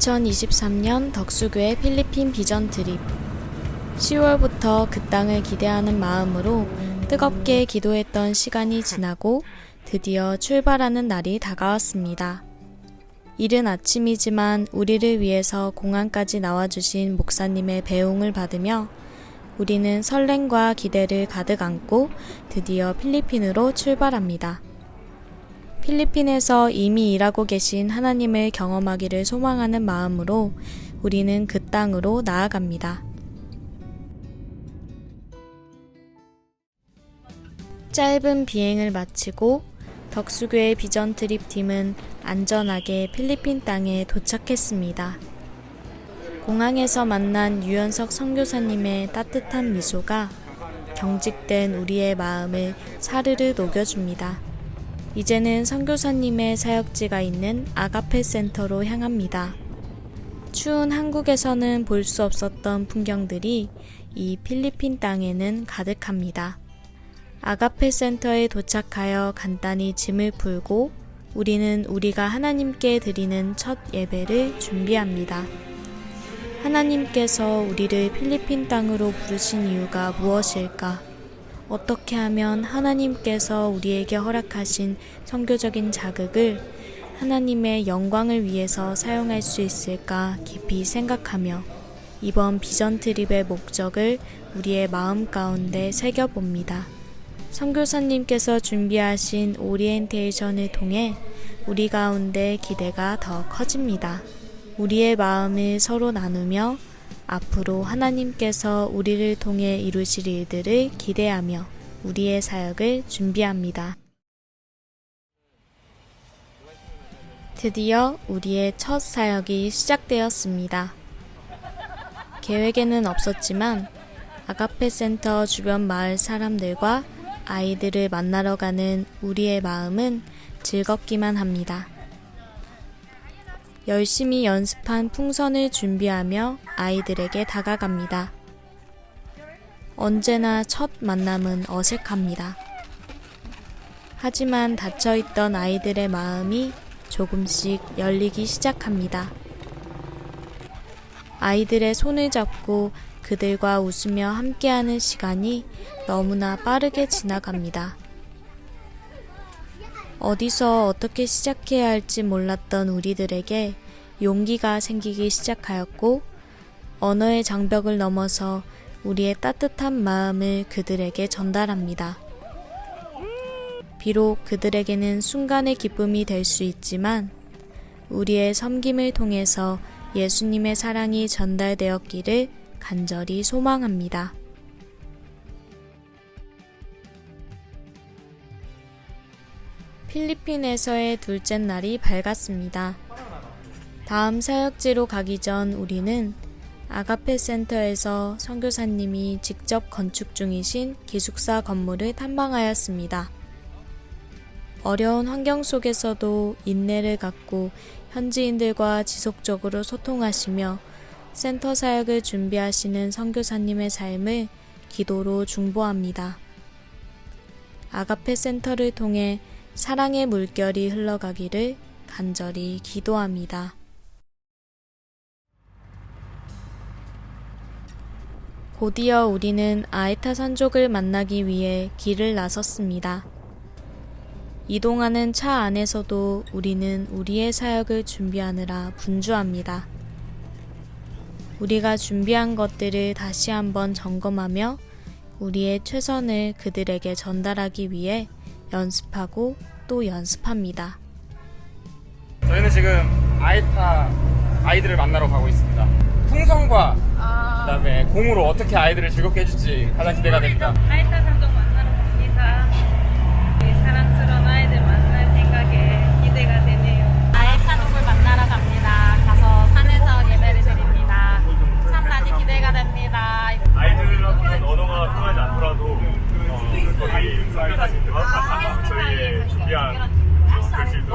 2023년 덕수교회 필리핀 비전 트립. 10월부터 그 땅을 기대하는 마음으로 뜨겁게 기도했던 시간이 지나고 드디어 출발하는 날이 다가왔습니다. 이른 아침이지만 우리를 위해서 공항까지 나와주신 목사님의 배웅을 받으며 우리는 설렘과 기대를 가득 안고 드디어 필리핀으로 출발합니다. 필리핀에서 이미 일하고 계신 하나님을 경험하기를 소망하는 마음으로 우리는 그 땅으로 나아갑니다. 짧은 비행을 마치고 덕수교회 비전 트립 팀은 안전하게 필리핀 땅에 도착했습니다. 공항에서 만난 유연석 선교사님의 따뜻한 미소가 경직된 우리의 마음을 사르르 녹여줍니다. 이제는 선교사님의 사역지가 있는 아가페 센터로 향합니다. 추운 한국에서는 볼 수 없었던 풍경들이 이 필리핀 땅에는 가득합니다. 아가페 센터에 도착하여 간단히 짐을 풀고 우리는 우리가 하나님께 드리는 첫 예배를 준비합니다. 하나님께서 우리를 필리핀 땅으로 부르신 이유가 무엇일까? 어떻게 하면 하나님께서 우리에게 허락하신 선교적인 자극을 하나님의 영광을 위해서 사용할 수 있을까 깊이 생각하며 이번 비전 트립의 목적을 우리의 마음 가운데 새겨봅니다. 선교사님께서 준비하신 오리엔테이션을 통해 우리 가운데 기대가 더 커집니다. 우리의 마음을 서로 나누며 앞으로 하나님께서 우리를 통해 이루실 일들을 기대하며 우리의 사역을 준비합니다. 드디어 우리의 첫 사역이 시작되었습니다. 계획에는 없었지만 아가페 센터 주변 마을 사람들과 아이들을 만나러 가는 우리의 마음은 즐겁기만 합니다. 열심히 연습한 풍선을 준비하며 아이들에게 다가갑니다. 언제나 첫 만남은 어색합니다. 하지만 닫혀있던 아이들의 마음이 조금씩 열리기 시작합니다. 아이들의 손을 잡고 그들과 웃으며 함께하는 시간이 너무나 빠르게 지나갑니다. 어디서 어떻게 시작해야 할지 몰랐던 우리들에게 용기가 생기기 시작하였고 언어의 장벽을 넘어서 우리의 따뜻한 마음을 그들에게 전달합니다. 비록 그들에게는 순간의 기쁨이 될 수 있지만 우리의 섬김을 통해서 예수님의 사랑이 전달되었기를 간절히 소망합니다. 필리핀에서의 둘째 날이 밝았습니다. 다음 사역지로 가기 전 우리는 아가페 센터에서 선교사님이 직접 건축 중이신 기숙사 건물을 탐방하였습니다. 어려운 환경 속에서도 인내를 갖고 현지인들과 지속적으로 소통하시며 센터 사역을 준비하시는 선교사님의 삶을 기도로 중보합니다. 아가페 센터를 통해 사랑의 물결이 흘러가기를 간절히 기도합니다. 곧이어 우리는 아에타 산족을 만나기 위해 길을 나섰습니다. 이동하는 차 안에서도 우리는 우리의 사역을 준비하느라 분주합니다. 우리가 준비한 것들을 다시 한번 점검하며 우리의 최선을 그들에게 전달하기 위해 연습하고 또 연습합니다. 저희는 지금 아에타 아이들을 만나러 가고 있습니다. 풍선과 그다음에 공으로 어떻게 아이들을 즐겁게 해줄지 가장 기대가 됩니다. 아에타 산족 만나러 갑니다. 사랑스러운 아이들 만날 생각에 기대가 되네요. 아에타 산족을 만나러 갑니다. 가서 산에서 예배를 드립니다. 참 많이 기대가 됩니다. 아이들하고는 언어가 통하지 않더라도 저희 선교사님들과 저희의 준비한 글씨도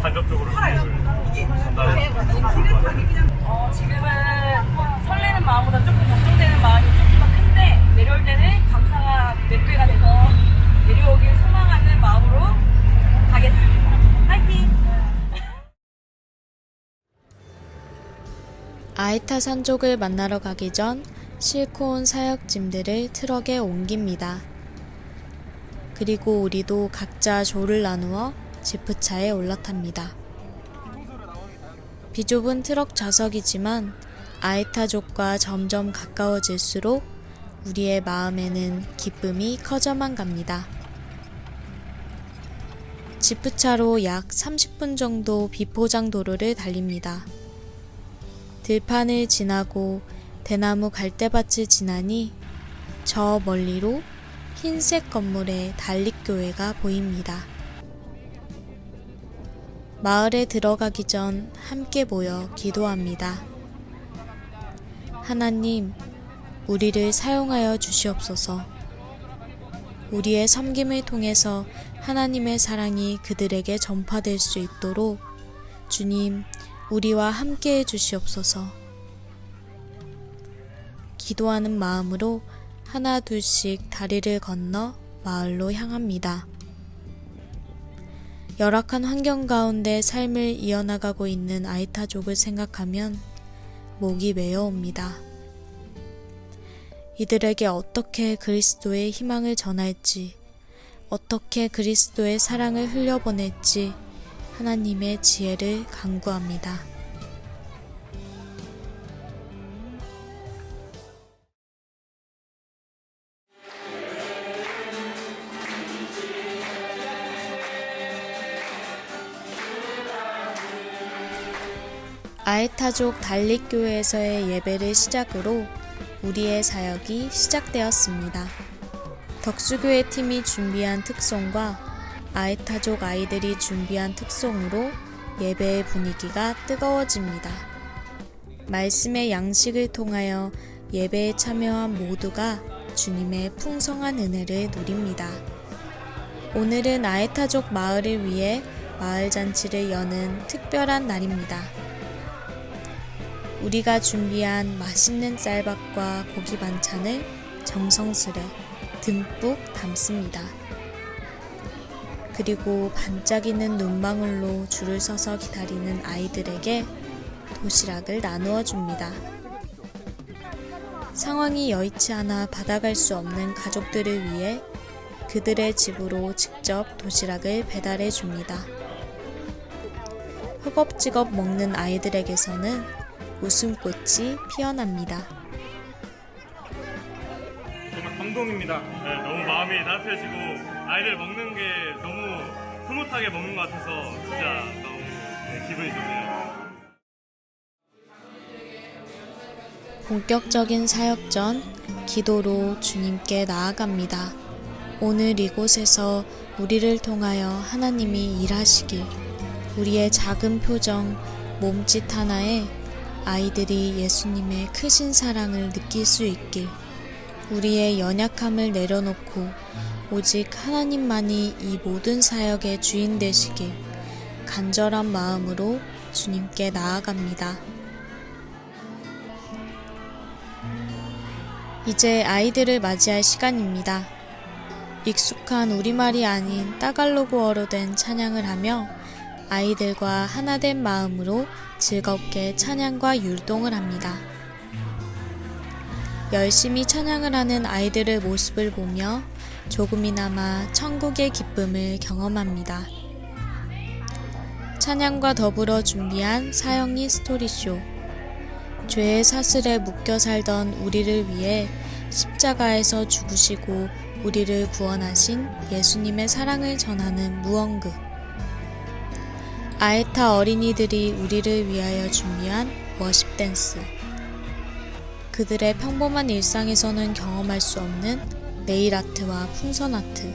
간접적으로 전달해주시면 좋을 것 같아요. 지금은 설레는 마음보다 조금 걱정되는 마음이 조금 더 큰데 내려올 때는 감사가 몇 아이타 산족을 만나러 가기 전 싣고 온 사역짐들을 트럭에 옮깁니다. 그리고 우리도 각자 조를 나누어 지프차에 올라탑니다. 비좁은 트럭 좌석이지만 아이타족과 점점 가까워질수록 우리의 마음에는 기쁨이 커져만 갑니다. 지프차로 약 30분 정도 비포장 도로를 달립니다. 들판을 지나고 대나무 갈대밭을 지나니 저 멀리로 흰색 건물의 달릭교회가 보입니다. 마을에 들어가기 전 함께 모여 기도합니다. 하나님, 우리를 사용하여 주시옵소서. 우리의 섬김을 통해서 하나님의 사랑이 그들에게 전파될 수 있도록 주님, 우리와 함께 해주시옵소서. 기도하는 마음으로 하나 둘씩 다리를 건너 마을로 향합니다. 열악한 환경 가운데 삶을 이어나가고 있는 아이타족을 생각하면 목이 메어옵니다. 이들에게 어떻게 그리스도의 희망을 전할지, 어떻게 그리스도의 사랑을 흘려보낼지 하나님의 지혜를 간구합니다. 아이타족 달릭교회에서의 예배를 시작으로 우리의 사역이 시작되었습니다. 덕수교회 팀이 준비한 특송과 아이타족 아이들이 준비한 특송으로 예배의 분위기가 뜨거워집니다. 말씀의 양식을 통하여 예배에 참여한 모두가 주님의 풍성한 은혜를 누립니다. 오늘은 아이타족 마을을 위해 마을 잔치를 여는 특별한 날입니다. 우리가 준비한 맛있는 쌀밥과 고기 반찬을 정성스레 듬뿍 담습니다. 그리고 반짝이는 눈망울로 줄을 서서 기다리는 아이들에게 도시락을 나누어 줍니다. 상황이 여의치 않아 받아갈 수 없는 가족들을 위해 그들의 집으로 직접 도시락을 배달해 줍니다. 허겁지겁 먹는 아이들에게서는 웃음꽃이 피어납니다. 정말 감동입니다. 네, 너무 마음이 따뜻해지고 아이들 먹는 게 너무 흐뭇하게 먹는 것 같아서 진짜 너무 기분이 좋네요. 본격적인 사역 전 기도로 주님께 나아갑니다. 오늘 이곳에서 우리를 통하여 하나님이 일하시길, 우리의 작은 표정, 몸짓 하나에 아이들이 예수님의 크신 사랑을 느낄 수 있길, 우리의 연약함을 내려놓고 오직 하나님만이 이 모든 사역의 주인 되시길 간절한 마음으로 주님께 나아갑니다. 이제 아이들을 맞이할 시간입니다. 익숙한 우리말이 아닌 따갈로그어로 된 찬양을 하며 아이들과 하나된 마음으로 즐겁게 찬양과 율동을 합니다. 열심히 찬양을 하는 아이들의 모습을 보며 조금이나마 천국의 기쁨을 경험합니다. 찬양과 더불어 준비한 사형리 스토리쇼. 죄의 사슬에 묶여 살던 우리를 위해 십자가에서 죽으시고 우리를 구원하신 예수님의 사랑을 전하는 무언극. 아에타 어린이들이 우리를 위하여 준비한 워십 댄스. 그들의 평범한 일상에서는 경험할 수 없는 네일 아트와 풍선 아트,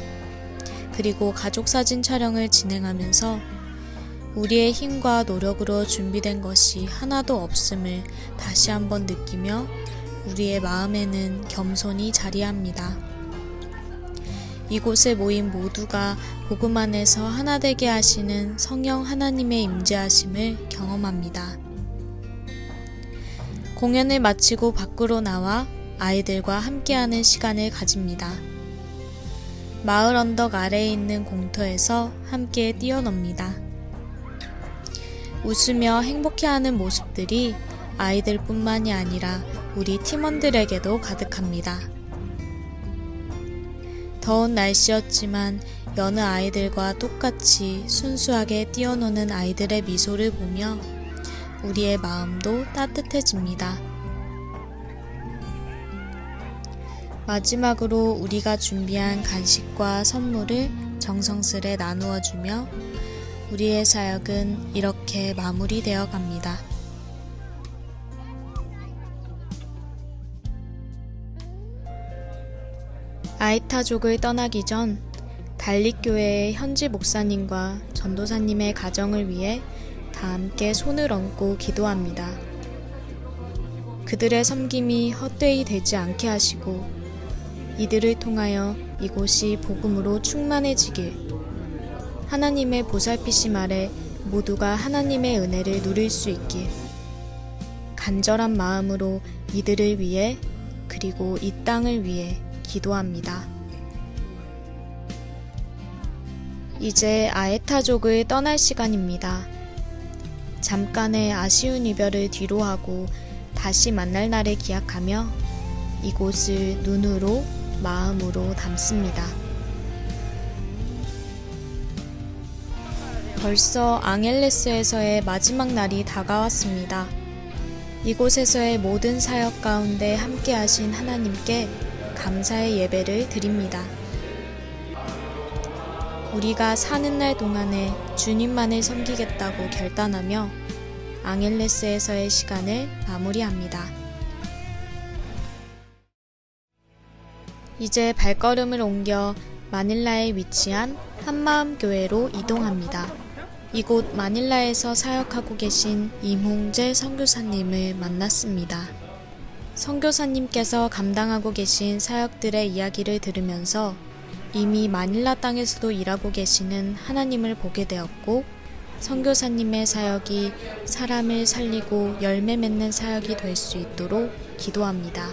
그리고 가족 사진 촬영을 진행하면서 우리의 힘과 노력으로 준비된 것이 하나도 없음을 다시 한번 느끼며 우리의 마음에는 겸손이 자리합니다. 이곳에 모인 모두가 복음 안에서 하나 되게 하시는 성령 하나님의 임재하심을 경험합니다. 공연을 마치고 밖으로 나와 아이들과 함께하는 시간을 가집니다. 마을 언덕 아래에 있는 공터에서 함께 뛰어놉니다. 웃으며 행복해하는 모습들이 아이들뿐만이 아니라 우리 팀원들에게도 가득합니다. 더운 날씨였지만 여느 아이들과 똑같이 순수하게 뛰어노는 아이들의 미소를 보며 우리의 마음도 따뜻해집니다. 마지막으로 우리가 준비한 간식과 선물을 정성스레 나누어 주며 우리의 사역은 이렇게 마무리되어 갑니다. 아이타족을 떠나기 전 달릭교회의 현지 목사님과 전도사님의 가정을 위해 다 함께 손을 얹고 기도합니다. 그들의 섬김이 헛되이 되지 않게 하시고 이들을 통하여 이곳이 복음으로 충만해지길, 하나님의 보살피심 아래 모두가 하나님의 은혜를 누릴 수 있길 간절한 마음으로 이들을 위해 그리고 이 땅을 위해 기도합니다. 이제 아에타족을 떠날 시간입니다. 잠깐의 아쉬운 이별을 뒤로하고 다시 만날 날을 기약하며 이곳을 눈으로 마음으로 담습니다. 벌써 앙헬레스에서의 마지막 날이 다가왔습니다. 이곳에서의 모든 사역 가운데 함께하신 하나님께 감사의 예배를 드립니다. 우리가 사는 날 동안에 주님만을 섬기겠다고 결단하며 앙헬레스에서의 시간을 마무리합니다. 이제 발걸음을 옮겨 마닐라에 위치한 한마음교회로 이동합니다. 이곳 마닐라에서 사역하고 계신 임홍재 선교사님을 만났습니다. 선교사님께서 감당하고 계신 사역들의 이야기를 들으면서 이미 마닐라 땅에서도 일하고 계시는 하나님을 보게 되었고, 선교사님의 사역이 사람을 살리고 열매 맺는 사역이 될 수 있도록 기도합니다.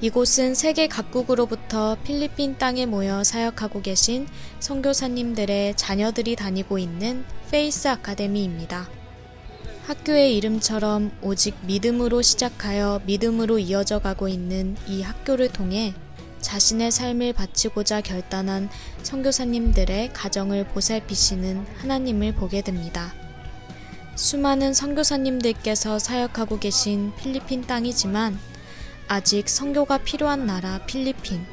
이곳은 세계 각국으로부터 필리핀 땅에 모여 사역하고 계신 선교사님들의 자녀들이 다니고 있는 페이스 아카데미입니다. 학교의 이름처럼 오직 믿음으로 시작하여 믿음으로 이어져 가고 있는 이 학교를 통해 자신의 삶을 바치고자 결단한 선교사님들의 가정을 보살피시는 하나님을 보게 됩니다. 수많은 선교사님들께서 사역하고 계신 필리핀 땅이지만 아직 선교가 필요한 나라 필리핀.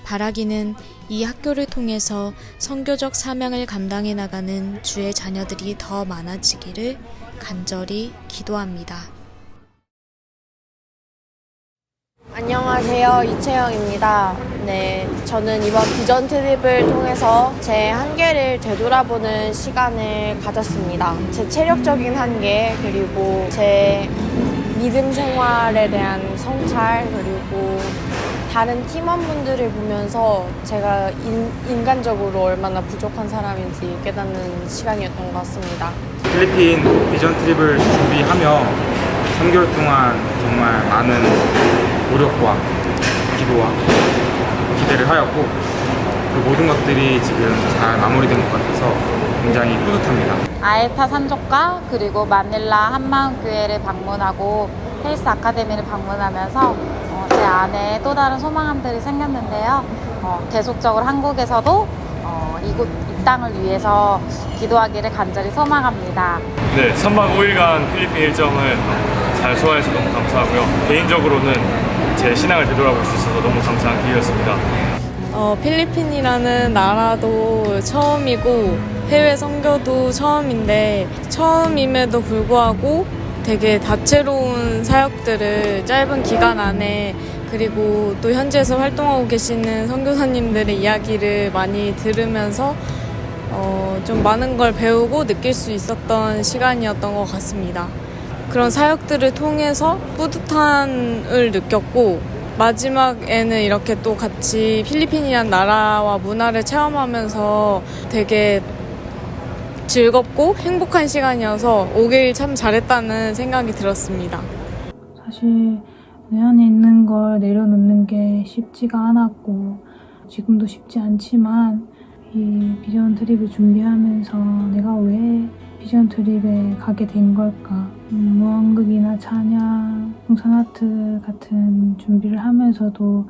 바라기는 이 학교를 통해서 선교적 사명을 감당해 나가는 주의 자녀들이 더 많아지기를 간절히 기도합니다. 안녕하세요. 이채영입니다. 네, 저는 이번 비전 트립을 통해서 제 한계를 되돌아보는 시간을 가졌습니다. 제 체력적인 한계, 그리고 제 믿음 생활에 대한 성찰, 그리고 다른 팀원분들을 보면서 제가 인간적으로 얼마나 부족한 사람인지 깨닫는 시간이었던 것 같습니다. 필리핀 비전 트립을 준비하며 3개월 동안 정말 많은 노력과 기도와 기대를 하였고, 그 모든 것들이 지금 잘 마무리된 것 같아서 굉장히 뿌듯합니다. 아에타 산족과 그리고 마닐라 한마음교회를 방문하고 헬스 아카데미를 방문하면서 제 안에 또 다른 소망함들이 생겼는데요. 계속적으로 한국에서도 이 땅을 위해서 기도하기를 간절히 소망합니다. 네, 3박 5일간 필리핀 일정을 잘 소화해서 너무 감사하고요. 개인적으로는 제 신앙을 되돌아볼 수 있어서 너무 감사한 기회였습니다. 필리핀이라는 나라도 처음이고 해외 선교도 처음인데, 처음임에도 불구하고 되게 다채로운 사역들을 짧은 기간 안에, 그리고 또 현지에서 활동하고 계시는 선교사님들의 이야기를 많이 들으면서 좀 많은 걸 배우고 느낄 수 있었던 시간이었던 것 같습니다. 그런 사역들을 통해서 뿌듯함을 느꼈고, 마지막에는 이렇게 또 같이 필리핀이란 나라와 문화를 체험하면서 되게 즐겁고 행복한 시간이어서 오길 참 잘했다는 생각이 들었습니다. 사실 내 안에 있는 걸 내려놓는 게 쉽지가 않았고 지금도 쉽지 않지만, 이 비전 트립을 준비하면서 내가 왜 비전 트립에 가게 된 걸까? 무언극이나 찬양, 풍선아트 같은 준비를 하면서도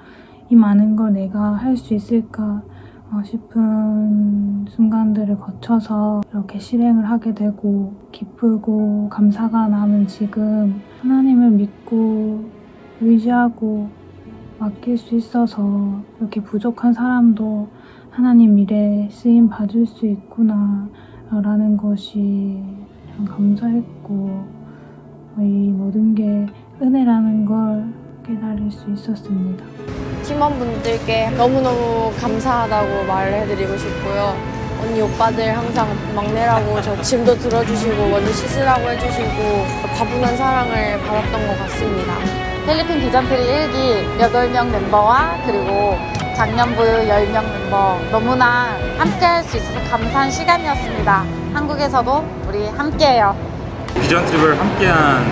이 많은 걸 내가 할 수 있을까 싶은 순간들을 거쳐서 이렇게 실행을 하게 되고 기쁘고 감사가 남은 지금 하나님을 믿고 의지하고 맡길 수 있어서 이렇게 부족한 사람도 하나님 일에 쓰임 받을 수 있구나 라는 것이 참 감사했고 이 모든 게 은혜라는 걸 깨달을 수 있었습니다. 팀원분들께 너무너무 감사하다고 말을 해드리고 싶고요. 언니 오빠들 항상 막내라고 저 짐도 들어주시고 먼저 씻으라고 해주시고 과분한 사랑을 받았던 것 같습니다. 필리핀 비전 트립 1기 8명 멤버와 그리고 작년부 10명 멤버 너무나 함께 할 수 있어서 감사한 시간이었습니다. 한국에서도 우리 함께해요. 비전 트립을 함께한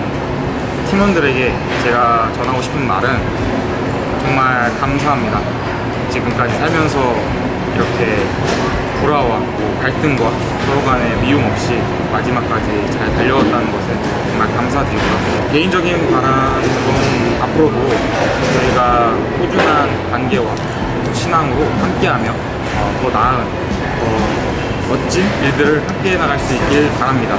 팀원들에게 제가 전하고 싶은 말은 정말 감사합니다. 지금까지 살면서 이렇게 불화와 갈등과 서로 간의 미움 없이 마지막까지 잘 달려왔다는 것에 정말 감사드리고요. 개인적인 바람은 앞으로도 저희가 꾸준한 관계와 신앙으로 함께하며 더 나은, 더 멋진 일들을 함께 나갈 수 있길 바랍니다.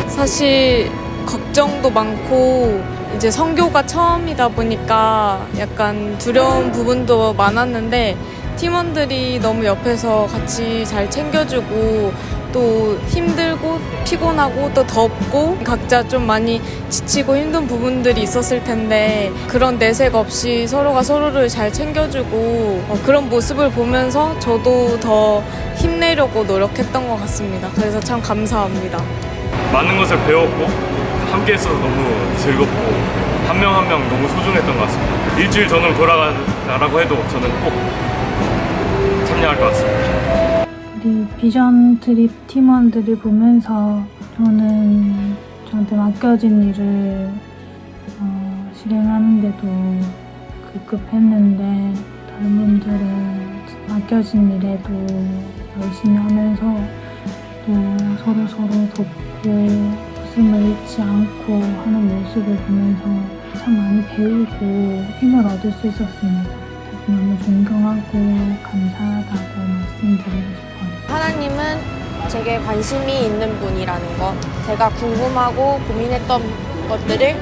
사실 걱정도 많고 이제 선교가 처음이다 보니까 약간 두려운 부분도 많았는데 팀원들이 너무 옆에서 같이 잘 챙겨주고 또 힘들고 피곤하고 또 덥고 각자 좀 많이 지치고 힘든 부분들이 있었을 텐데 그런 내색 없이 서로가 서로를 잘 챙겨주고 그런 모습을 보면서 저도 더 힘내려고 노력했던 것 같습니다. 그래서 참 감사합니다. 많은 것을 배웠고 함께 했어서 너무 즐겁고 한 명 한 명 너무 소중했던 것 같습니다. 일주일 전으로 돌아가라고 해도 저는 꼭 참여할 것 같습니다. 우리 비전 트립 팀원들을 보면서 저는 저한테 맡겨진 일을 실행하는데도 급급했는데 다른 분들은 맡겨진 일에도 열심히 하면서 또 서로 돕고 웃음을 잃지 않고 하는 모습을 보면서 참 많이 배우고 힘을 얻을 수 있었습니다. 너무 존경하고 감사하다고 말씀드리고 싶어요. 하나님은 제게 관심이 있는 분이라는 것, 제가 궁금하고 고민했던 것들을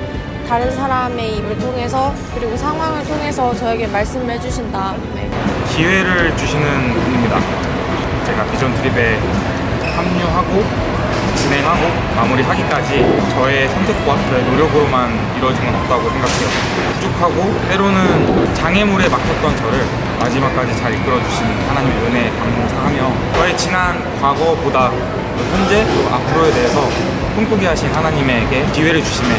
다른 사람의 입을 통해서 그리고 상황을 통해서 저에게 말씀을 해주신 다음에 기회를 주시는 분입니다. 제가 비전 트립에 합류하고 진행하고 마무리하기까지 저의 선택과 저의 노력으로만 이루어진 건 없다고 생각해요. 부족하고 때로는 장애물에 막혔던 저를 마지막까지 잘 이끌어주신 하나님의 은혜에 감사하며 저의 지난 과거보다 현재 또 앞으로에 대해서 꿈꾸게 하신 하나님에게 기회를 주심에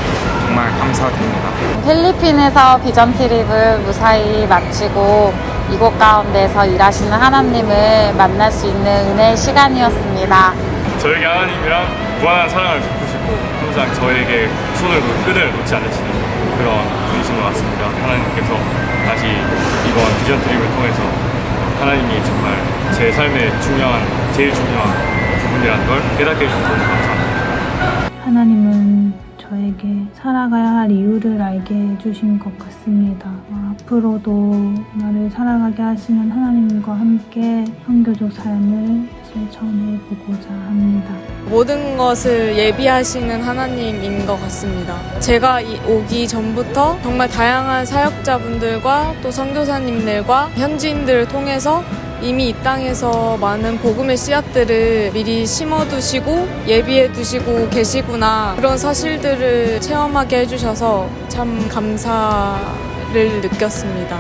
정말 감사드립니다. 필리핀에서 비전 트립을 무사히 마치고 이곳 가운데서 일하시는 하나님을 만날 수 있는 은혜의 시간이었습니다. 저에게 하나님이랑 무한한 사랑을 베푸시고 항상 저에게 끈을 놓지 않으시는 그런 분이신 것 같습니다. 하나님께서 다시 이번 비전 트립을 통해서 하나님이 정말 제 삶의 제일 중요한 부분이라는 걸 깨닫게 해주셔서 너무 감사합니다. 하나님은 저에게 살아가야 할 이유를 알게 해주신 것 같습니다. 앞으로도 나를 살아가게 하시는 하나님과 함께 선교적 삶을 실천해보고자 합니다. 모든 것을 예비하시는 하나님인 것 같습니다. 제가 오기 전부터 정말 다양한 사역자분들과 또 선교사님들과 현지인들을 통해서 이미 이 땅에서 많은 복음의 씨앗들을 미리 심어두시고 예비해두시고 계시구나 그런 사실들을 체험하게 해주셔서 참 감사를 느꼈습니다.